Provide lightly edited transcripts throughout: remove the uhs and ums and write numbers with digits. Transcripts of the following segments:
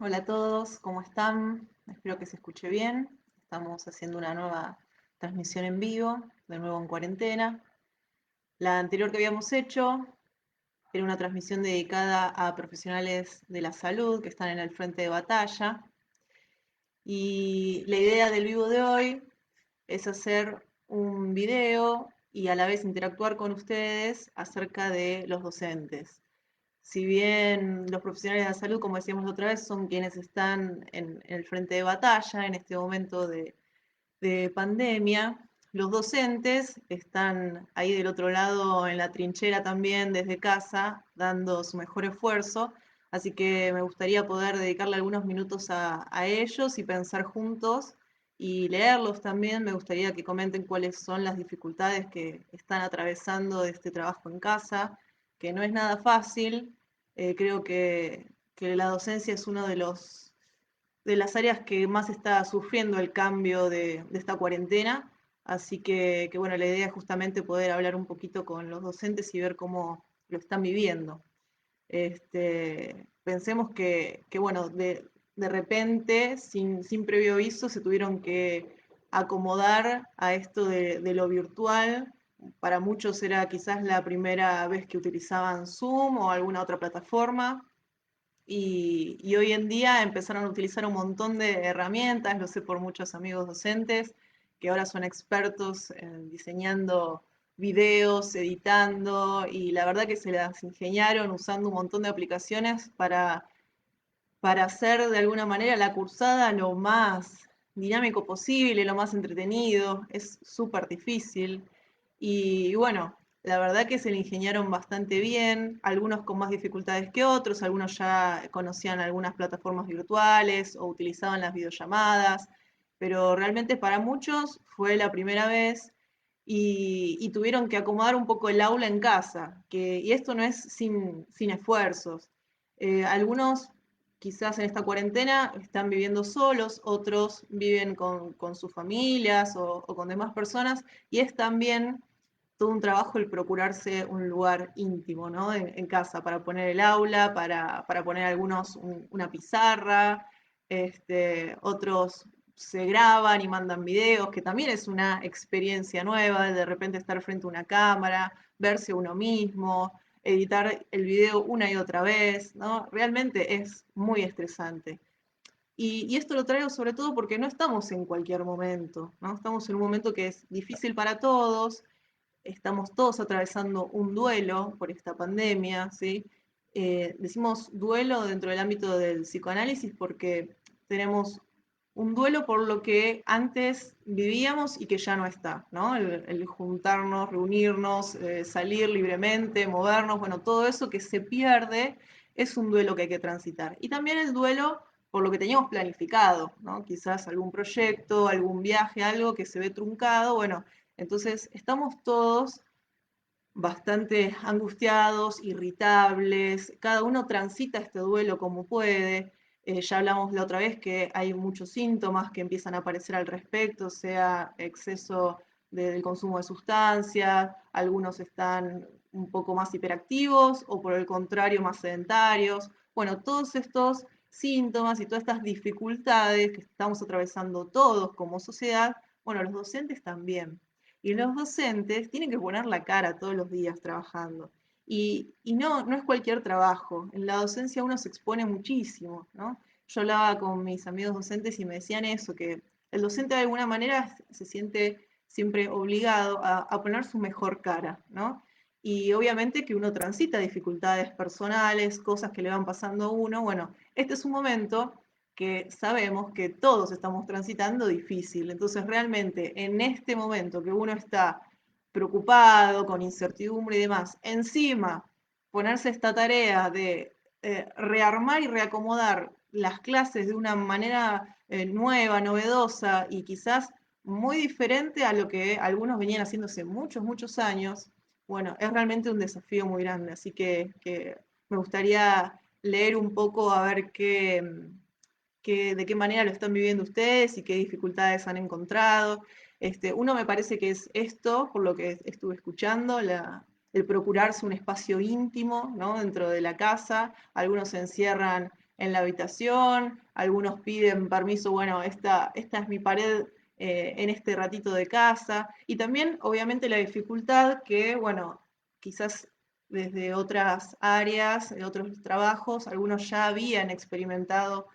Hola a todos, ¿cómo están? Espero que se escuche bien. Estamos haciendo una nueva transmisión en vivo, de nuevo en cuarentena. La anterior que habíamos hecho era una transmisión dedicada a profesionales de la salud que están en el frente de batalla. Y la idea del vivo de hoy es hacer un video y a la vez interactuar con ustedes acerca de los docentes. Si bien los profesionales de la salud, como decíamos la otra vez, son quienes están en el frente de batalla en este momento de pandemia, los docentes están ahí del otro lado en la trinchera también desde casa, dando su mejor esfuerzo. Así que me gustaría poder dedicarle algunos minutos a ellos y pensar juntos y leerlos también. Me gustaría que comenten cuáles son las dificultades que están atravesando de este trabajo en casa, que no es nada fácil. Creo que la docencia es uno de las áreas que más está sufriendo el cambio de esta cuarentena. Así que, bueno, la idea es justamente poder hablar un poquito con los docentes y ver cómo lo están viviendo. Pensemos que bueno, de repente, sin previo aviso, se tuvieron que acomodar a esto de lo virtual. Para muchos era quizás la primera vez que utilizaban Zoom o alguna otra plataforma. Y hoy en día empezaron a utilizar un montón de herramientas, lo sé por muchos amigos docentes, que ahora son expertos en diseñando videos, editando, y la verdad que se las ingeniaron usando un montón de aplicaciones para hacer de alguna manera la cursada lo más dinámico posible, lo más entretenido. Es súper difícil. Y bueno, la verdad que se le ingeniaron bastante bien, algunos con más dificultades que otros, algunos ya conocían algunas plataformas virtuales o utilizaban las videollamadas, pero realmente para muchos fue la primera vez y tuvieron que acomodar un poco el aula en casa, y esto no es sin esfuerzos. Algunos quizás en esta cuarentena están viviendo solos, otros viven con sus familias o con demás personas, y es también todo un trabajo el procurarse un lugar íntimo, ¿no? En casa, para poner el aula, para poner algunos una pizarra, otros se graban y mandan videos, que también es una experiencia nueva, de repente estar frente a una cámara, verse uno mismo, editar el video una y otra vez, ¿no? Realmente es muy estresante. Y esto lo traigo sobre todo porque no estamos en cualquier momento, ¿no? Estamos en un momento que es difícil para todos, estamos todos atravesando un duelo por esta pandemia, ¿sí? Decimos duelo dentro del ámbito del psicoanálisis porque tenemos un duelo por lo que antes vivíamos y que ya no está, ¿no? El juntarnos, reunirnos, salir libremente, movernos, bueno, todo eso que se pierde es un duelo que hay que transitar. Y también el duelo por lo que teníamos planificado, ¿no? Quizás algún proyecto, algún viaje, algo que se ve truncado, bueno, entonces estamos todos bastante angustiados, irritables, cada uno transita este duelo como puede. Ya hablamos la otra vez que hay muchos síntomas que empiezan a aparecer al respecto, sea exceso del consumo de sustancias, algunos están un poco más hiperactivos o por el contrario más sedentarios. Bueno, todos estos síntomas y todas estas dificultades que estamos atravesando todos como sociedad, bueno, los docentes también. Y los docentes tienen que poner la cara todos los días trabajando. Y no es cualquier trabajo. En la docencia uno se expone muchísimo, ¿no? Yo hablaba con mis amigos docentes y me decían eso, que el docente de alguna manera se siente siempre obligado a poner su mejor cara, ¿no? Y obviamente que uno transita dificultades personales, cosas que le van pasando a uno. Bueno, este es un momento que sabemos que todos estamos transitando difícil. Entonces, realmente, en este momento que uno está preocupado, con incertidumbre y demás, encima ponerse esta tarea de rearmar y reacomodar las clases de una manera nueva, novedosa y quizás muy diferente a lo que algunos venían haciendo hace muchos, muchos años, bueno, es realmente un desafío muy grande. Así que me gustaría leer un poco a ver de qué manera lo están viviendo ustedes y qué dificultades han encontrado. Uno me parece que es esto, por lo que estuve escuchando, el procurarse un espacio íntimo, ¿no? Dentro de la casa. Algunos se encierran en la habitación, algunos piden permiso, bueno, esta es mi pared en este ratito de casa, y también obviamente la dificultad que, bueno, quizás desde otras áreas, de otros trabajos, algunos ya habían experimentado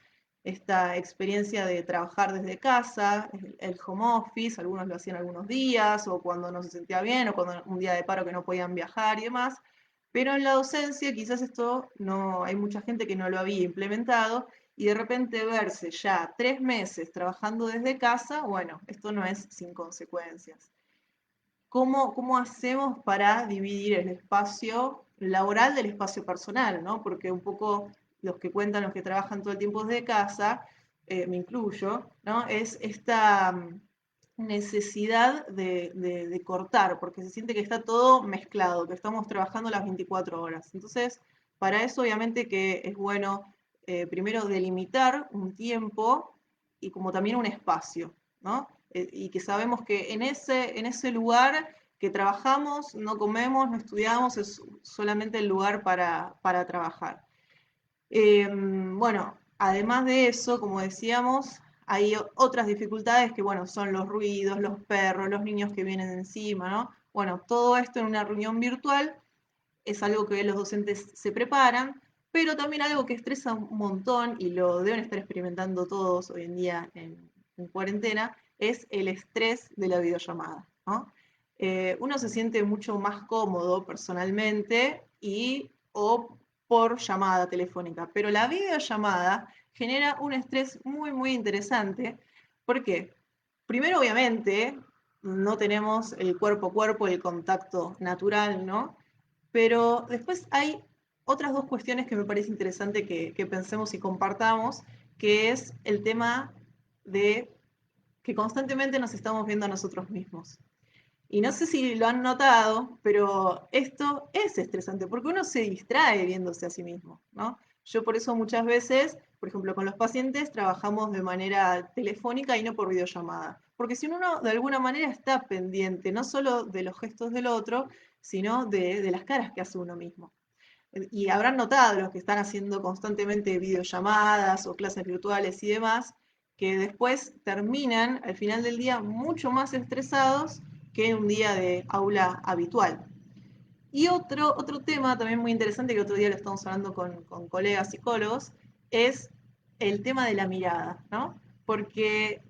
esta experiencia de trabajar desde casa, el home office, algunos lo hacían algunos días, o cuando no se sentía bien, o cuando un día de paro que no podían viajar y demás, pero en la docencia quizás esto no, hay mucha gente que no lo había implementado, y de repente verse ya 3 meses trabajando desde casa, bueno, esto no es sin consecuencias. ¿Cómo hacemos para dividir el espacio laboral del espacio personal, ¿no? Porque un poco los que cuentan, los que trabajan todo el tiempo desde casa, me incluyo, ¿no? Es esta necesidad de cortar, porque se siente que está todo mezclado, que estamos trabajando las 24 horas. Entonces, para eso obviamente que es bueno primero delimitar un tiempo y como también un espacio, ¿no? Y que sabemos que en ese lugar que trabajamos, no comemos, no estudiamos, es solamente el lugar para trabajar. Bueno, además de eso, como decíamos, hay otras dificultades que, bueno, son los ruidos, los perros, los niños que vienen encima, ¿no? Bueno, todo esto en una reunión virtual es algo que los docentes se preparan, pero también algo que estresa un montón y lo deben estar experimentando todos hoy en día en cuarentena, es el estrés de la videollamada, ¿no? Uno se siente mucho más cómodo personalmente y o por llamada telefónica, pero la videollamada genera un estrés muy, muy interesante. ¿Por qué? Primero, obviamente, no tenemos el cuerpo a cuerpo, el contacto natural, ¿no? Pero después hay otras dos cuestiones que me parece interesante que pensemos y compartamos, que es el tema de que constantemente nos estamos viendo a nosotros mismos. Y no sé si lo han notado, pero esto es estresante porque uno se distrae viéndose a sí mismo, ¿no? Yo por eso muchas veces, por ejemplo, con los pacientes trabajamos de manera telefónica y no por videollamada. Porque si uno de alguna manera está pendiente no solo de los gestos del otro, sino de las caras que hace uno mismo. Y habrán notado los que están haciendo constantemente videollamadas o clases virtuales y demás, que después terminan al final del día mucho más estresados que un día de aula habitual. Y otro tema también muy interesante que otro día lo estamos hablando con colegas psicólogos es el tema de la mirada, ¿no? Porque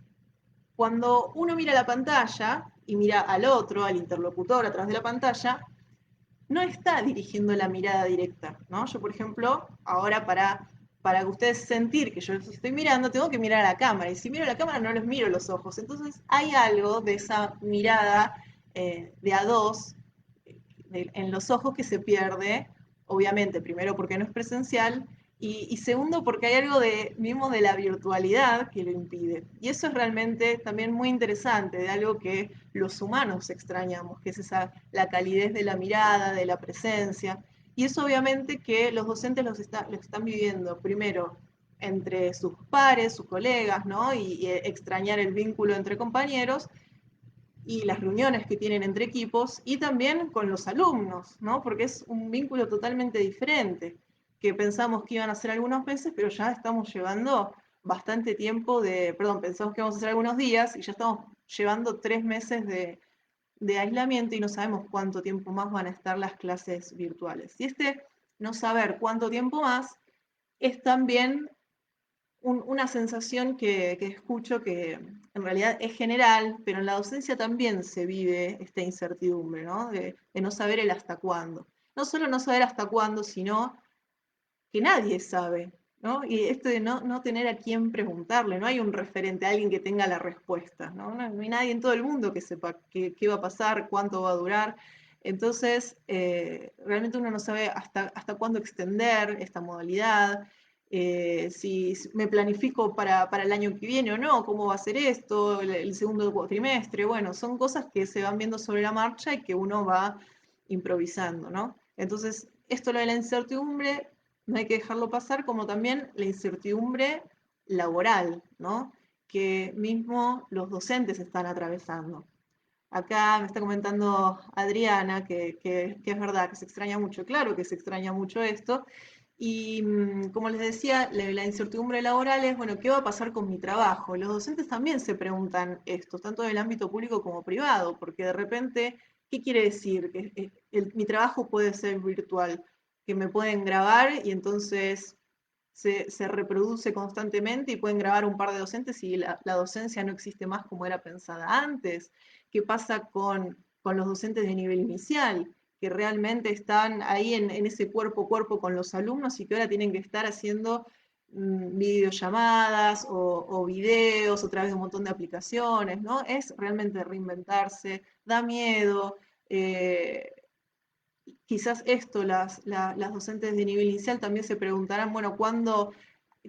cuando uno mira la pantalla y mira al otro, al interlocutor a través de la pantalla, no está dirigiendo la mirada directa, ¿no? Yo, por ejemplo, ahora para que ustedes sentir que yo los estoy mirando, tengo que mirar a la cámara, y si miro a la cámara no les miro los ojos. Entonces hay algo de esa mirada de a dos en los ojos que se pierde, obviamente, primero porque no es presencial, y segundo porque hay algo de, mismo de la virtualidad que lo impide. Y eso es realmente también muy interesante, de algo que los humanos extrañamos, que es esa, la calidez de la mirada, de la presencia. Y eso obviamente que los docentes lo están viviendo primero entre sus pares, sus colegas, ¿no? Y extrañar el vínculo entre compañeros, y las reuniones que tienen entre equipos, y también con los alumnos, ¿no? Porque es un vínculo totalmente diferente, que pensamos que iban a ser algunos meses, pero ya estamos llevando bastante tiempo perdón, pensamos que íbamos a hacer algunos días y ya estamos llevando 3 meses de aislamiento y no sabemos cuánto tiempo más van a estar las clases virtuales. Y este no saber cuánto tiempo más es también una sensación que escucho que en realidad es general, pero en la docencia también se vive esta incertidumbre, ¿no? De no saber el hasta cuándo. No solo no saber hasta cuándo, sino que nadie sabe, ¿no? Y esto de no tener a quién preguntarle, no hay un referente, alguien que tenga la respuesta, ¿no? No hay nadie en todo el mundo que sepa qué va a pasar, cuánto va a durar. Entonces, realmente uno no sabe hasta cuándo extender esta modalidad, si me planifico para el año que viene o no, cómo va a ser esto, el segundo trimestre. Bueno, son cosas que se van viendo sobre la marcha y que uno va improvisando, ¿no? Entonces, esto lo de la incertidumbre no hay que dejarlo pasar, como también la incertidumbre laboral, ¿no? Que mismo los docentes están atravesando. Acá me está comentando Adriana que es verdad, que se extraña mucho, claro que se extraña mucho esto, Y como les decía, la incertidumbre laboral es, bueno, ¿qué va a pasar con mi trabajo? Los docentes también se preguntan esto, tanto en el ámbito público como privado, porque de repente, ¿qué quiere decir? Que mi trabajo puede ser virtual, que me pueden grabar y entonces se reproduce constantemente y pueden grabar un par de docentes y la docencia no existe más como era pensada antes. ¿Qué pasa con los docentes de nivel inicial? Que realmente están ahí en ese cuerpo a cuerpo con los alumnos y que ahora tienen que estar haciendo videollamadas o videos a través de un montón de aplicaciones, ¿no? Es realmente reinventarse, da miedo. eh, Quizás esto, las docentes de nivel inicial también se preguntarán, bueno, ¿cuándo,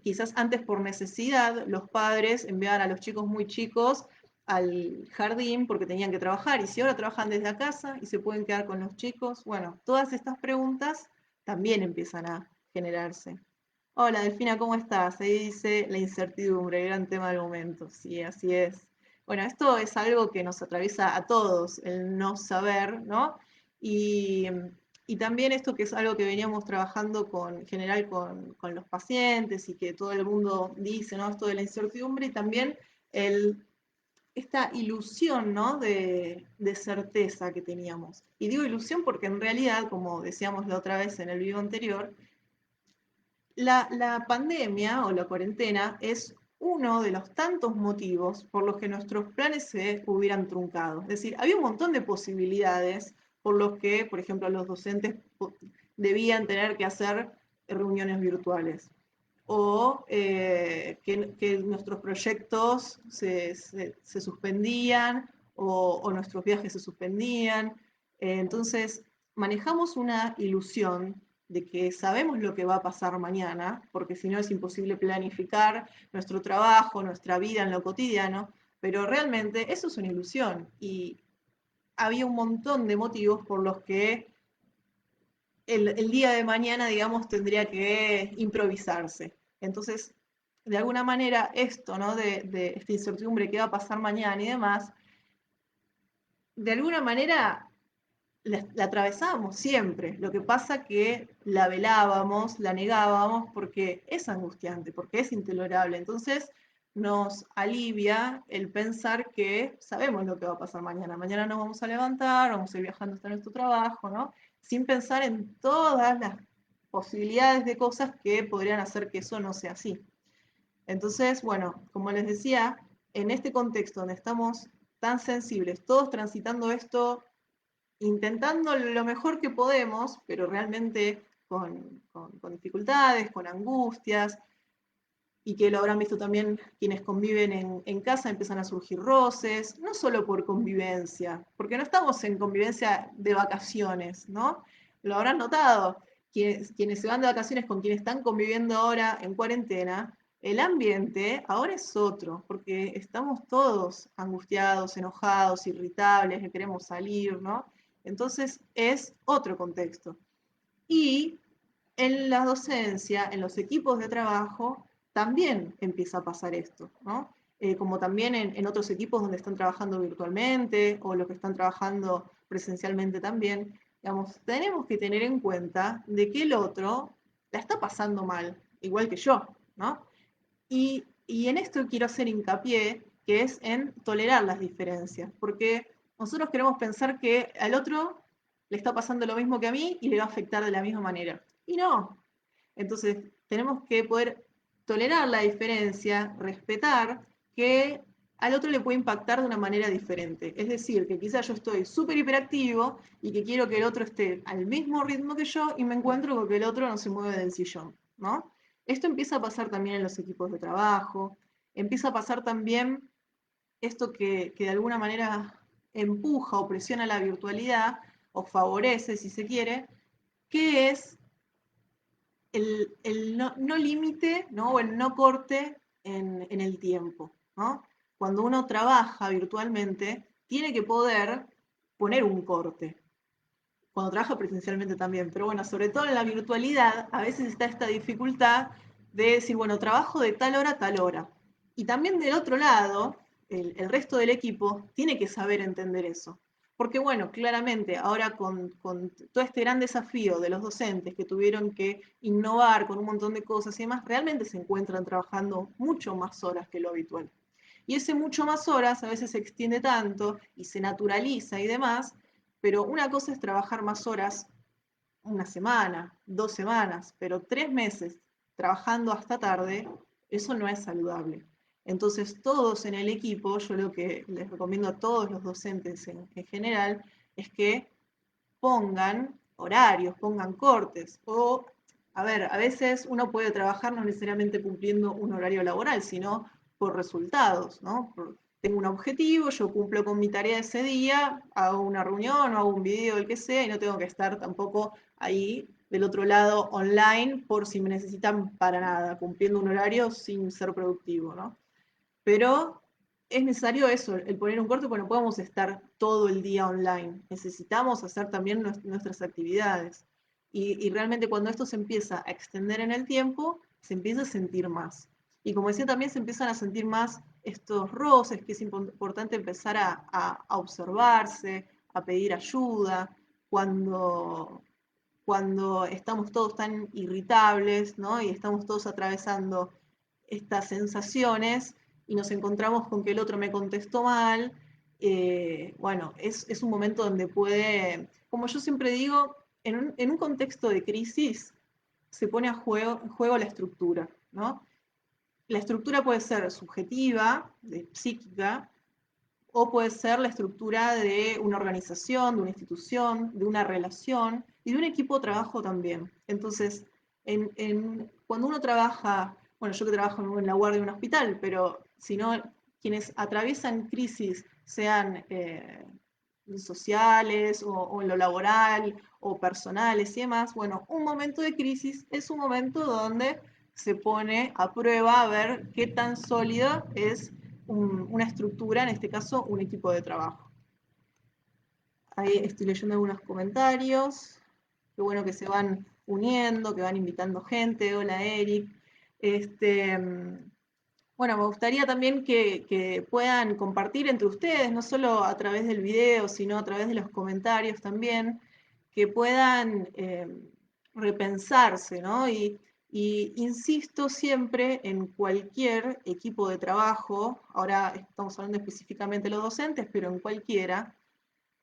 quizás antes por necesidad, los padres enviaban a los chicos muy chicos al jardín porque tenían que trabajar y si ahora trabajan desde casa y se pueden quedar con los chicos? Bueno, todas estas preguntas también empiezan a generarse. Hola Delfina, ¿cómo estás? Ahí dice la incertidumbre, el gran tema del momento. Sí, así es. Bueno, esto es algo que nos atraviesa a todos, el no saber, ¿no? Y, y también esto que es algo que veníamos trabajando en general con los pacientes y que todo el mundo dice, ¿no? Esto de la incertidumbre y también el, esta ilusión, ¿no? De certeza que teníamos. Y digo ilusión porque en realidad, como decíamos la otra vez en el video anterior, la pandemia o la cuarentena es uno de los tantos motivos por los que nuestros planes se hubieran truncado. Es decir, había un montón de posibilidades por los que, por ejemplo, los docentes debían tener que hacer reuniones virtuales o que nuestros proyectos se suspendían o nuestros viajes se suspendían. Entonces, manejamos una ilusión de que sabemos lo que va a pasar mañana, porque si no es imposible planificar nuestro trabajo, nuestra vida en lo cotidiano, pero realmente eso es una ilusión y había un montón de motivos por los que el día de mañana, digamos, tendría que improvisarse. Entonces, de alguna manera, esto, ¿no? De esta incertidumbre, qué va a pasar mañana y demás, de alguna manera la atravesábamos siempre. Lo que pasa que la velábamos, la negábamos porque es angustiante, porque es intolerable. Entonces nos alivia el pensar que sabemos lo que va a pasar mañana. Mañana nos vamos a levantar, vamos a ir viajando hasta nuestro trabajo, ¿no? Sin pensar en todas las posibilidades de cosas que podrían hacer que eso no sea así. Entonces, bueno, como les decía, en este contexto donde estamos tan sensibles, todos transitando esto intentando lo mejor que podemos, pero realmente con dificultades, con angustias, y que lo habrán visto también quienes conviven en casa, empiezan a surgir roces, no solo por convivencia, porque no estamos en convivencia de vacaciones, ¿no? Lo habrán notado, quienes se van de vacaciones con quienes están conviviendo ahora en cuarentena, el ambiente ahora es otro, porque estamos todos angustiados, enojados, irritables, que queremos salir, ¿no? Entonces es otro contexto. Y en la docencia, en los equipos de trabajo, también empieza a pasar esto, ¿no? Como también en otros equipos donde están trabajando virtualmente o los que están trabajando presencialmente también, digamos, tenemos que tener en cuenta de que el otro la está pasando mal, igual que yo, ¿no? Y en esto quiero hacer hincapié, que es en tolerar las diferencias, porque nosotros queremos pensar que al otro le está pasando lo mismo que a mí y le va a afectar de la misma manera. Y no. Entonces, tenemos que poder tolerar la diferencia, respetar que al otro le puede impactar de una manera diferente. Es decir, que quizás yo estoy súper hiperactivo y que quiero que el otro esté al mismo ritmo que yo y me encuentro con que el otro no se mueve del sillón, ¿no? Esto empieza a pasar también en los equipos de trabajo, empieza a pasar también esto que de alguna manera empuja o presiona la virtualidad o favorece, si se quiere, que es el no límite, ¿no? O el no corte en el tiempo, ¿no? Cuando uno trabaja virtualmente, tiene que poder poner un corte. Cuando trabaja presencialmente también, pero bueno, sobre todo en la virtualidad, a veces está esta dificultad de decir, bueno, trabajo de tal hora a tal hora. Y también del otro lado, el resto del equipo tiene que saber entender eso. Porque bueno, claramente ahora con todo este gran desafío de los docentes que tuvieron que innovar con un montón de cosas y demás, realmente se encuentran trabajando mucho más horas que lo habitual. Y ese mucho más horas a veces se extiende tanto y se naturaliza y demás, pero una cosa es trabajar más horas una semana, 2 semanas, pero 3 meses trabajando hasta tarde, eso no es saludable. Entonces, todos en el equipo, yo lo que les recomiendo a todos los docentes en general, es que pongan horarios, pongan cortes, o, a ver, a veces uno puede trabajar no necesariamente cumpliendo un horario laboral, sino por resultados, ¿no? Tengo un objetivo, yo cumplo con mi tarea ese día, hago una reunión o hago un video, el que sea, y no tengo que estar tampoco ahí del otro lado online por si me necesitan para nada, cumpliendo un horario sin ser productivo, ¿no? Pero es necesario eso, el poner un corte, porque no podemos estar todo el día online. Necesitamos hacer también nuestras actividades. Y realmente cuando esto se empieza a extender en el tiempo, se empieza a sentir más. Y como decía, también se empiezan a sentir más estos roces, que es importante empezar a observarse, a pedir ayuda, cuando, cuando estamos todos tan irritables, ¿no? Y estamos todos atravesando estas sensaciones y nos encontramos con que el otro me contestó mal, bueno, es un momento donde puede, como yo siempre digo, en un contexto de crisis se pone en juego la estructura, ¿no? La estructura puede ser subjetiva, psíquica, o puede ser la estructura de una organización, de una institución, de una relación y de un equipo de trabajo también. Entonces, cuando uno trabaja, bueno, yo que trabajo en la guardia de un hospital, pero si no, quienes atraviesan crisis, sean sociales o en lo laboral o personales y demás, bueno, un momento de crisis es un momento donde se pone a prueba a ver qué tan sólida es una estructura, en este caso un equipo de trabajo. Ahí estoy leyendo algunos comentarios, qué bueno que se van uniendo, que van invitando gente. Hola Eric. Este, bueno, me gustaría también que puedan compartir entre ustedes, no solo a través del video, sino a través de los comentarios también, que puedan repensarse, ¿no? Y insisto siempre en cualquier equipo de trabajo, ahora estamos hablando específicamente de los docentes, pero en cualquiera,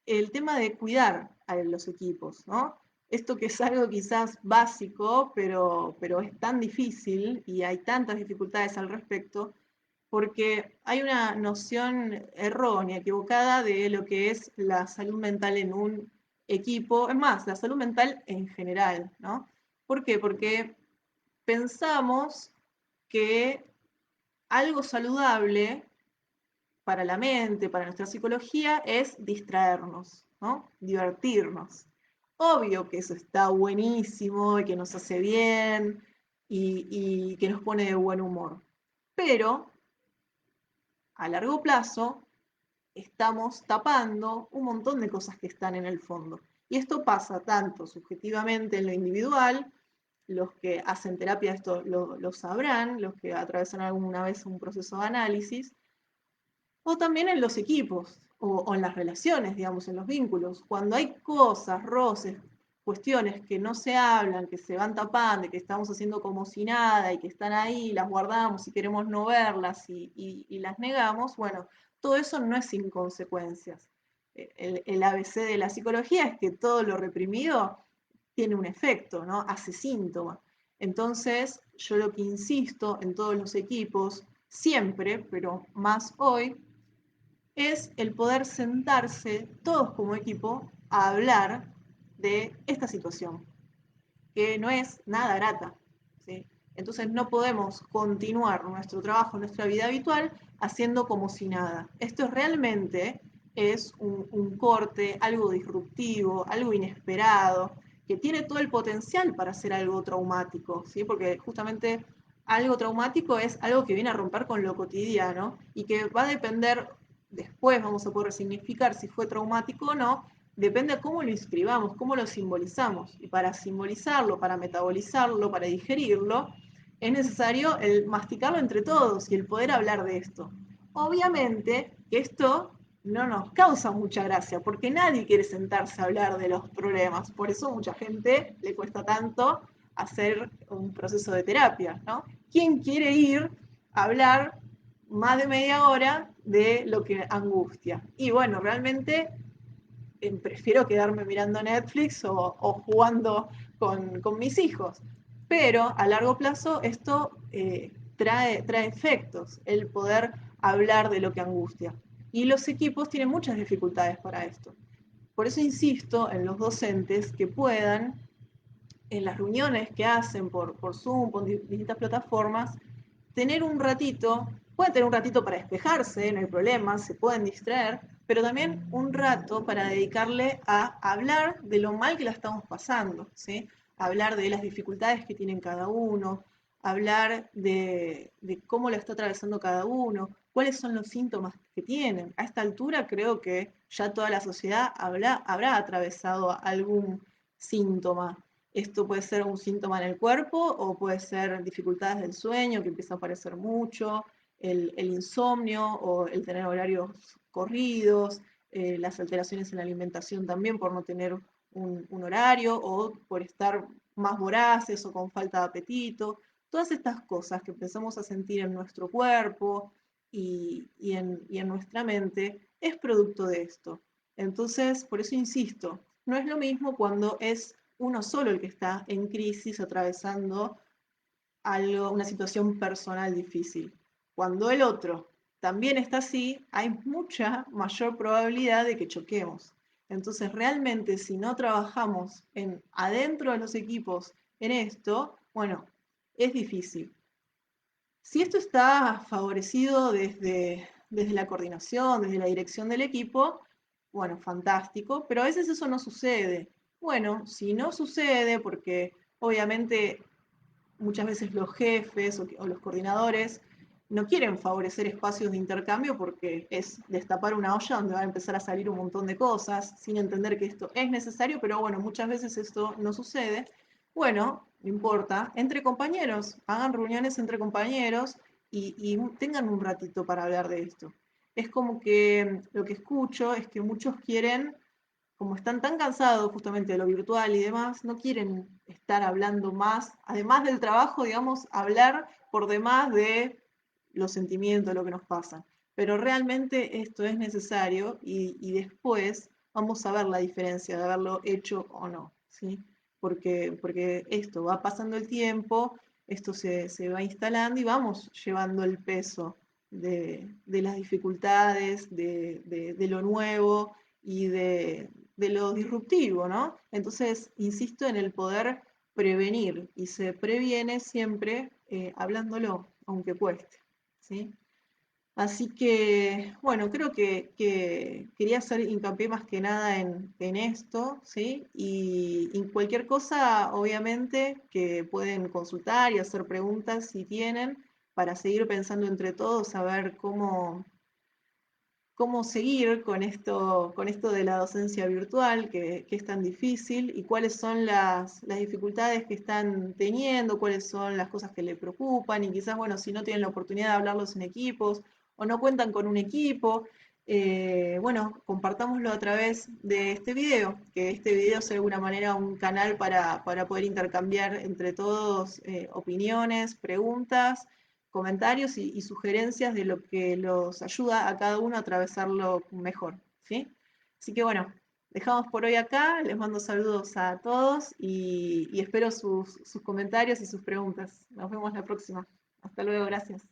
el tema de cuidar a los equipos, ¿no? Esto que es algo quizás básico, pero es tan difícil y hay tantas dificultades al respecto, porque hay una noción errónea, equivocada de lo que es la salud mental en un equipo, es más, la salud mental en general, ¿no? ¿Por qué? Porque pensamos que algo saludable para la mente, para nuestra psicología, es distraernos, ¿no? Divertirnos. Obvio que eso está buenísimo y que nos hace bien y que nos pone de buen humor. Pero a largo plazo estamos tapando un montón de cosas que están en el fondo. Y esto pasa tanto subjetivamente en lo individual, los que hacen terapia esto lo sabrán, los que atravesan alguna vez un proceso de análisis, o también en los equipos, o en las relaciones, digamos, en los vínculos. Cuando hay cosas, roces, cuestiones que no se hablan, que se van tapando, que estamos haciendo como si nada y que están ahí, las guardamos y queremos no verlas y las negamos, bueno, todo eso no es sin consecuencias. El ABC de la psicología es que todo lo reprimido tiene un efecto, ¿no? Hace síntoma. Entonces, yo lo que insisto en todos los equipos, siempre, pero más hoy, es el poder sentarse todos como equipo a hablar de esta situación, que no es nada grata, ¿sí? Entonces no podemos continuar nuestro trabajo, nuestra vida habitual, haciendo como si nada. Esto realmente es un corte, algo disruptivo, algo inesperado, que tiene todo el potencial para ser algo traumático, ¿sí? Porque justamente algo traumático es algo que viene a romper con lo cotidiano y que va a depender, después vamos a poder resignificar si fue traumático o no, depende de cómo lo inscribamos, cómo lo simbolizamos. Y para simbolizarlo, para metabolizarlo, para digerirlo, es necesario el masticarlo entre todos y el poder hablar de esto. Obviamente que esto no nos causa mucha gracia, porque nadie quiere sentarse a hablar de los problemas. Por eso mucha gente le cuesta tanto hacer un proceso de terapia, ¿no? ¿Quién quiere ir a hablar más de media hora de lo que angustia? Y bueno, realmente prefiero quedarme mirando Netflix o jugando con mis hijos. Pero a largo plazo esto trae efectos, el poder hablar de lo que angustia. Y los equipos tienen muchas dificultades para esto. Por eso insisto en los docentes que puedan, en las reuniones que hacen por Zoom, por distintas plataformas, tener un ratito, pueden tener un ratito para despejarse, no hay problema, se pueden distraer, pero también un rato para dedicarle a hablar de lo mal que la estamos pasando, ¿sí? Hablar de las dificultades que tienen cada uno, hablar de cómo lo está atravesando cada uno, cuáles son los síntomas que tienen. A esta altura creo que ya toda la sociedad habrá atravesado algún síntoma. Esto puede ser un síntoma en el cuerpo o puede ser dificultades del sueño que empieza a aparecer mucho, el insomnio o el tener horarios corridos, las alteraciones en la alimentación también por no tener un horario o por estar más voraces o con falta de apetito. Todas estas cosas que empezamos a sentir en nuestro cuerpo y en nuestra mente es producto de esto. Entonces, por eso insisto, no es lo mismo cuando es uno solo el que está en crisis atravesando algo, una situación personal difícil. Cuando el otro también está así, hay mucha mayor probabilidad de que choquemos. Entonces, realmente, si no trabajamos adentro de los equipos en esto, bueno, es difícil. Si esto está favorecido desde la coordinación, desde la dirección del equipo, bueno, fantástico, pero a veces eso no sucede. Bueno, si no sucede, porque obviamente muchas veces los jefes o los coordinadores no quieren favorecer espacios de intercambio porque es destapar una olla donde va a empezar a salir un montón de cosas sin entender que esto es necesario, pero bueno, muchas veces esto no sucede. Bueno, no importa, entre compañeros, hagan reuniones entre compañeros y tengan un ratito para hablar de esto. Es como que lo que escucho es que muchos quieren, como están tan cansados justamente de lo virtual y demás, no quieren estar hablando más, además del trabajo, digamos, hablar por demás de los sentimientos, lo que nos pasa. Pero realmente esto es necesario y después vamos a ver la diferencia de haberlo hecho o no, ¿sí? Porque esto va pasando el tiempo, esto se va instalando y vamos llevando el peso de las dificultades, de lo nuevo y de lo disruptivo, ¿no? Entonces, insisto en el poder prevenir y se previene siempre hablándolo, aunque cueste, ¿sí? Así que, bueno, creo que quería hacer hincapié más que nada en esto, ¿sí? Y cualquier cosa, obviamente, que pueden consultar y hacer preguntas si tienen, para seguir pensando entre todos, a ver cómo seguir con esto de la docencia virtual, que es tan difícil, y cuáles son las dificultades que están teniendo, cuáles son las cosas que le preocupan, y quizás, bueno, si no tienen la oportunidad de hablarlos en equipos o no cuentan con un equipo, bueno, compartámoslo a través de este video, que este video sea de alguna manera un canal para poder intercambiar entre todos opiniones, preguntas, comentarios y sugerencias de lo que los ayuda a cada uno a atravesarlo mejor, ¿sí? Así que bueno, dejamos por hoy acá, les mando saludos a todos y espero sus comentarios y sus preguntas. Nos vemos la próxima. Hasta luego, gracias.